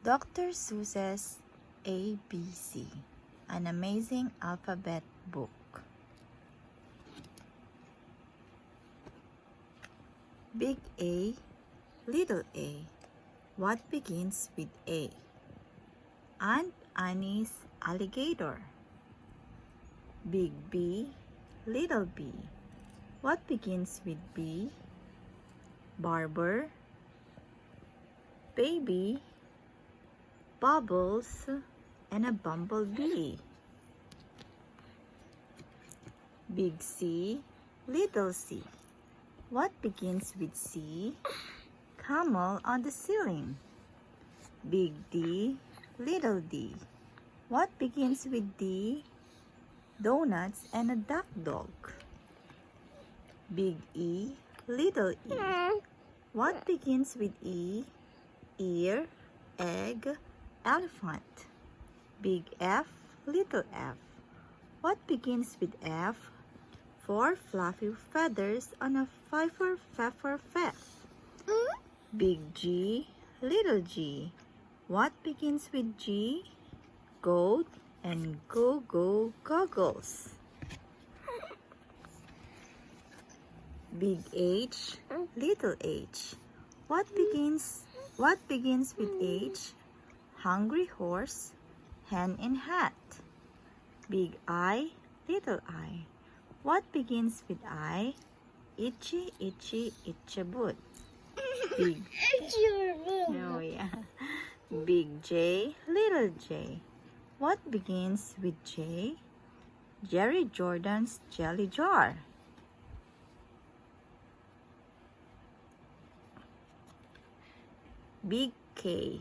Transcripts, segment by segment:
Dr. Seuss's ABC, an amazing alphabet book. Big A, little a. What begins with A? Aunt Annie's alligator. Big B, little b. What begins with B? Barber, baby, bubbles, and a bumblebee. Big C, little c. What begins with C? Camel on the ceiling. Big D, little d. What begins with D? Donuts and a duck dog. Big E, little e. What begins with E? Ear, egg, elephant. Big F, little f. What begins with F? 4 fluffy feathers on a fifer pfeffer feff. Big G, little g. What begins with G? Goat and go-go goggles. Big H, little h. What begins with H? Hungry horse, hen in hat. Big I, little I. What begins with I? Itchy, itchy, itchaboot. Big Oh yeah. Big J, little j. What begins with J? Jerry Jordan's jelly jar. Big K,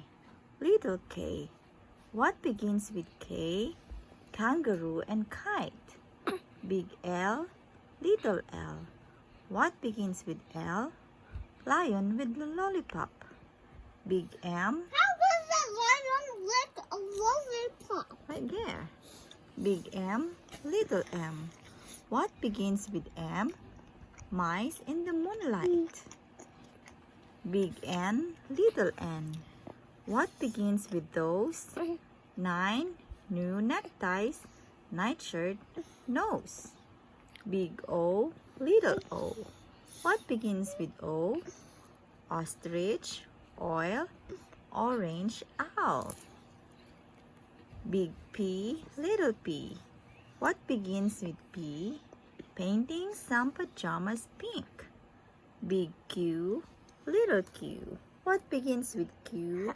little k. What begins with K? Kangaroo and kite. Big L, little l. What begins with L? Lion with the lollipop. Big M. How does a lion lick a lollipop? Right there. Big M, little m. What begins with M? Mice in the moonlight. Big N, little n. What begins with those? 9 new neckties, nightshirt, nose. Big O, little o. What begins with O? Ostrich, oil, orange owl. Big P, little p. What begins with P? Painting some pajamas pink. Big Q, little q. What begins with Q?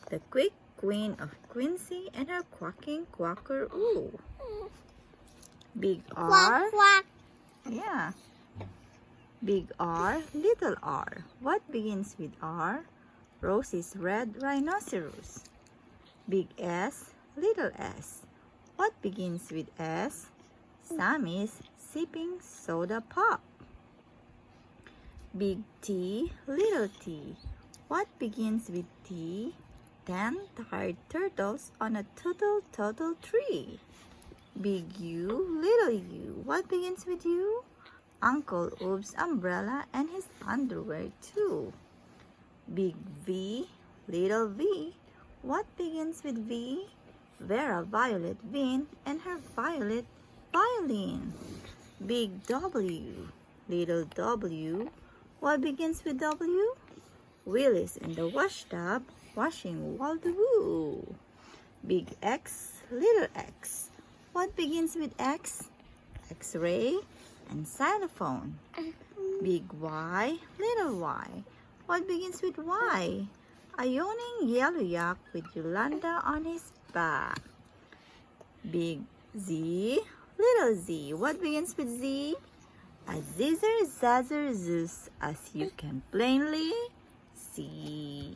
The quick queen of Quincy and her quacking quackaroo. Big R. Quack, quack. Yeah. Big R, little r. What begins with R? Rosie's red rhinoceros. Big S, little s. What begins with S? Sammy's sipping soda pop. Big T, little t. What begins with T? 10 tired turtles on a turtle tree. Big U, little u. What begins with U? Uncle Oob's umbrella and his underwear too. Big V, little v. What begins with V? Vera Violet Vin and her violet violin. Big W, little w. What begins with W? Willis in the washtub washing Waldoo. Big X, little x. What begins with X? X-ray and xylophone. Big Y, little y. What begins with Y? A yawning yellow yak with Yolanda on his back. Big Z, little z. What begins with Z? A zizzer zazzer zoos, as you can plainly see.